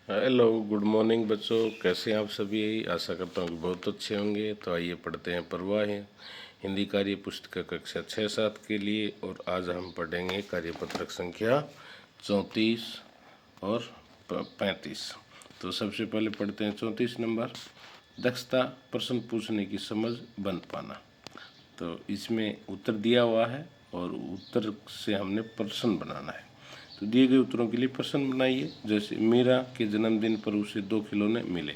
Hello, good morning बच्चों। कैसे हैं आप सभी? आशा करता हूँ कि बहुत अच्छे होंगे। तो आइए पढ़ते हैं प्रवाह हिंदी कार्य पुस्तिका कक्षा 6-7 के लिए। और आज हम पढ़ेंगे कार्यपत्रक संख्या 34 और 35। तो सबसे पहले पढ़ते हैं 34 नंबर, दक्षता प्रश्न पूछने की समझ बन पाना। तो इसमें उत्तर दिया हुआ है और उत्तर से हमने प्रश्न बनाना है। तो दिए गए उत्तरों के लिए प्रश्न बनाइए। जैसे मीरा के जन्मदिन पर उसे 2 खिलौने मिले,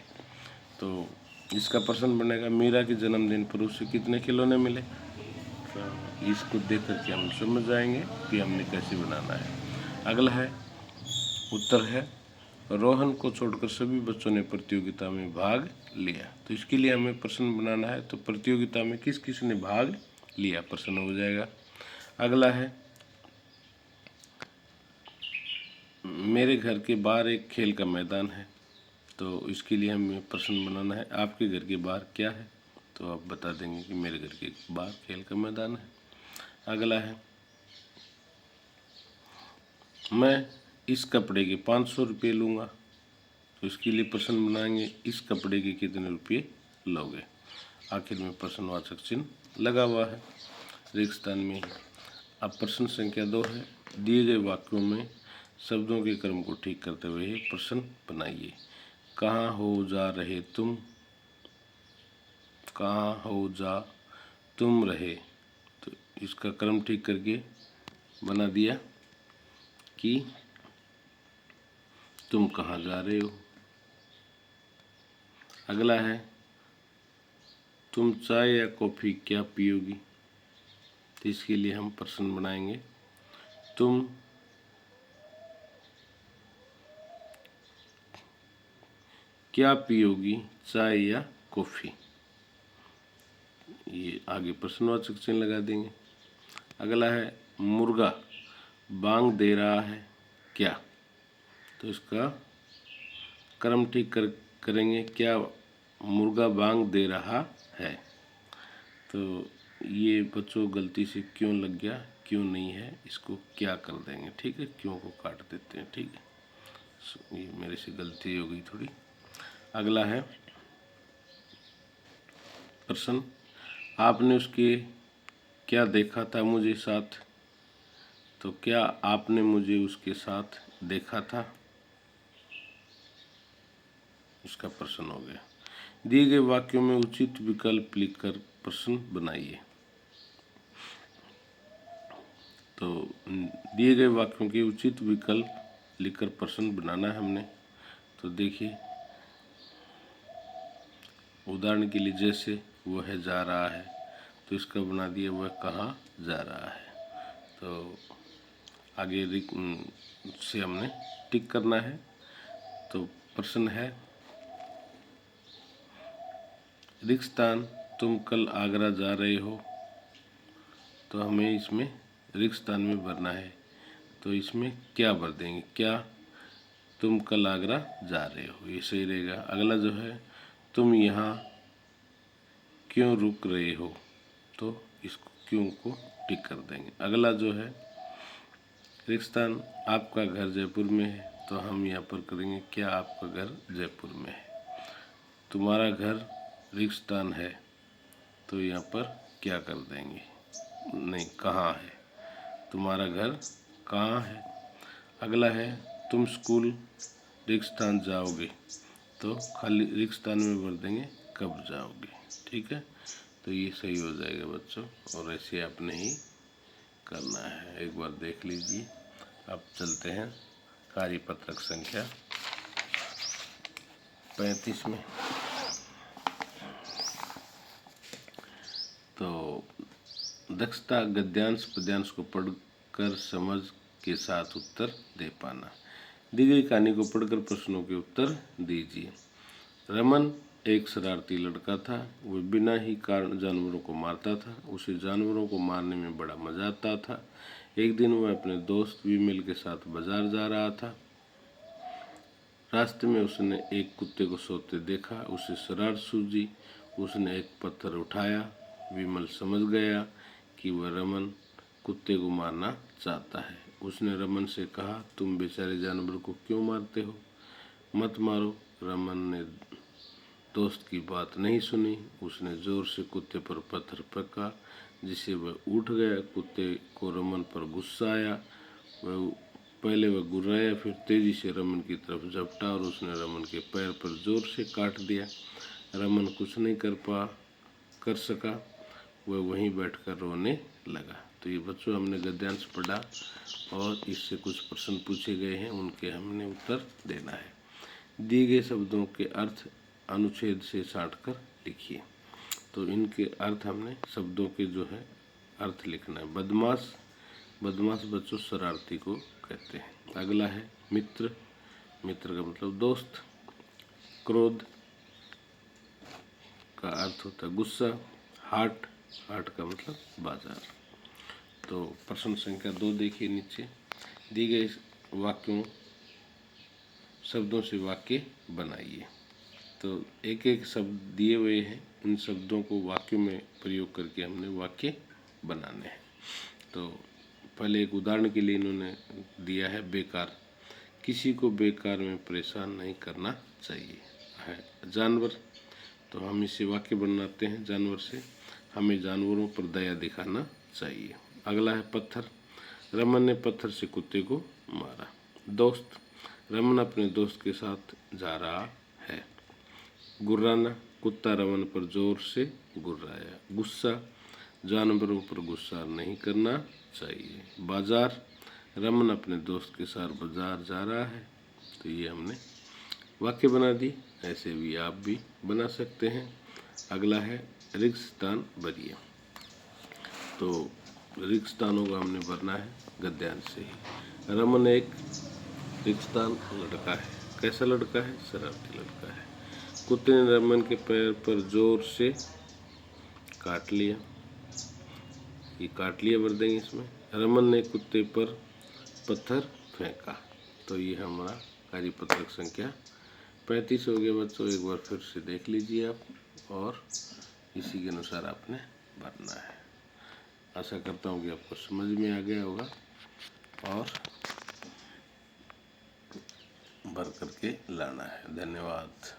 तो इसका प्रश्न बनेगा मीरा के जन्मदिन पर उसे कितने खिलौने मिले। तो इसको देख करके हम समझ जाएंगे कि हमने कैसे बनाना है। अगला है, उत्तर है रोहन को छोड़कर सभी बच्चों ने प्रतियोगिता में भाग लिया। तो इसके लिए हमें प्रश्न बनाना है। तो प्रतियोगिता में किस किस ने भाग लिया, प्रश्न हो जाएगा। अगला है, मेरे घर के बाहर एक खेल का मैदान है। तो इसके लिए हमें प्रश्न बनाना है आपके घर के बाहर क्या है। तो आप बता देंगे कि मेरे घर के बाहर खेल का मैदान है। अगला है, मैं इस कपड़े के 500 रुपये लूँगा। तो इसके लिए प्रश्न बनाएंगे इस कपड़े के कितने रुपये लोगे। आखिर में प्रश्नवाचक चिन्ह लगा हुआ है रिक्त स्थान में। अब प्रश्न संख्या 2 है, दिए गए वाक्यों में शब्दों के क्रम को ठीक करते हुए प्रश्न बनाइए। कहाँ हो जा रहे तुम, कहाँ हो जा तुम रहे। तो इसका क्रम ठीक करके बना दिया कि तुम कहाँ जा रहे हो। अगला है, तुम चाय या कॉफ़ी क्या पियोगी। तो इसके लिए हम प्रश्न बनाएंगे तुम क्या पियोगी, चाय या कॉफ़ी। ये आगे प्रश्नवाचक चिन्ह लगा देंगे। अगला है, मुर्गा बांग दे रहा है क्या। तो इसका क्रम ठीक करेंगे, क्या मुर्गा बांग दे रहा है। तो ये बच्चों गलती से क्यों लग गया, क्यों नहीं है, इसको क्या कर देंगे। ठीक है, क्यों को काट देते हैं। ठीक है, ये मेरे से गलती हो गई थोड़ी। अगला है प्रश्न, आपने उसके क्या देखा था मुझे साथ। तो क्या आपने मुझे उसके साथ देखा था, इसका प्रश्न हो गया। दिए गए वाक्यों में उचित विकल्प लिखकर प्रश्न बनाइए। तो दिए गए वाक्यों के उचित विकल्प लिखकर प्रश्न बनाना है हमने। तो देखिए, उदाहरण के लिए जैसे वह जा रहा है, तो इसका बना दिया वह कहाँ जा रहा है। तो आगे से हमने टिक करना है। तो प्रश्न है, रिक्त स्थान तुम कल आगरा जा रहे हो। तो हमें इसमें रिक्त स्थान में भरना है। तो इसमें क्या भर देंगे, क्या तुम कल आगरा जा रहे हो, ये सही रहेगा। अगला जो है, तुम यहाँ क्यों रुक रहे हो। तो इसको क्यों को टिक कर देंगे। अगला जो है, रिक्त स्थान आपका घर जयपुर में है। तो हम यहाँ पर करेंगे क्या आपका घर जयपुर में है। तुम्हारा घर रिक्त स्थान है। तो यहाँ पर क्या कर देंगे, नहीं कहाँ है, तुम्हारा घर कहाँ है। अगला है, तुम स्कूल रिक्त स्थान जाओगे। तो खाली रिक्त स्थान में भर देंगे कब जाओगे। ठीक है, तो ये सही हो जाएगा बच्चों। और ऐसे आपने ही करना है, एक बार देख लीजिए। अब चलते हैं कार्यपत्रक संख्या 35 में। तो दक्षता गद्यांश पद्यांश को पढ़कर समझ के साथ उत्तर दे पाना। दी गई कहानी को पढ़कर प्रश्नों के उत्तर दीजिए। रमन एक शरारती लड़का था। वह बिना ही कारण जानवरों को मारता था। उसे जानवरों को मारने में बड़ा मजा आता था। एक दिन वह अपने दोस्त विमल के साथ बाजार जा रहा था। रास्ते में उसने एक कुत्ते को सोते देखा। उसे शरारत सूझी। उसने एक पत्थर उठाया। विमल समझ गया कि वह रमन कुत्ते को मारना चाहता है। उसने रमन से कहा, तुम बेचारे जानवर को क्यों मारते हो। मत मारो। रमन ने दोस्त की बात नहीं सुनी। उसने जोर से कुत्ते पर पत्थर फेंका जिससे वह उठ गया। कुत्ते को रमन पर गुस्सा आया। पहले वह गुर्राया, फिर तेजी से रमन की तरफ झपटा और उसने रमन के पैर पर जोर से काट दिया। रमन कुछ नहीं कर सका। वह वहीं बैठकर रोने लगा। तो ये बच्चों हमने गद्यांश पढ़ा और इससे कुछ प्रश्न पूछे गए हैं, उनके हमने उत्तर देना है। दिए गए शब्दों के अर्थ अनुच्छेद से छांटकर लिखिए। तो इनके अर्थ हमने शब्दों के जो है अर्थ लिखना है। बदमाश, बदमाश बच्चों शरारती को कहते हैं। अगला है मित्र, मित्र का मतलब दोस्त। क्रोध का अर्थ होता है गुस्सा। हाट, हाट का मतलब बाजार। तो प्रश्न संख्या 2 देखिए नीचे दिए गए वाक्यों शब्दों से वाक्य बनाइए। तो एक एक शब्द दिए हुए हैं, इन शब्दों को वाक्यों में प्रयोग करके हमने वाक्य बनाने हैं। तो पहले एक उदाहरण के लिए इन्होंने दिया है बेकार। किसी को बेकार में परेशान नहीं करना चाहिए। है जानवर, तो हम इसे वाक्य बनाते हैं जानवर से। हमें जानवरों पर दया दिखाना चाहिए। अगला है पत्थर। रमन ने पत्थर से कुत्ते को मारा। दोस्त, रमन अपने दोस्त के साथ जा रहा है। गुर्राना, कुत्ता रमन पर जोर से गुर्राया। गुस्सा, जानवरों पर गुस्सा नहीं करना चाहिए। बाजार, रमन अपने दोस्त के साथ बाजार जा रहा है। तो ये हमने वाक्य बना दी। ऐसे भी आप भी बना सकते हैं। अगला है रिक्त स्थान भरिए। तो रिक्त स्थानों का हमने भरना है गद्यांश से ही। रमन एक रिक्त स्थान लड़का है। कैसा लड़का है? शरारती लड़का है। कुत्ते ने रमन के पैर पर जोर से काट लिया। ये काट लिया भर देंगे इसमें। रमन ने कुत्ते पर पत्थर फेंका। तो ये हमारा कार्यपत्रक संख्या 35 हो गया बच्चों। एक बार फिर से देख लीजिए आप और इसी के अनुसार आपने भरना है। आशा करता हूँ कि आपको समझ में आ गया होगा और भर करके लाना है। धन्यवाद।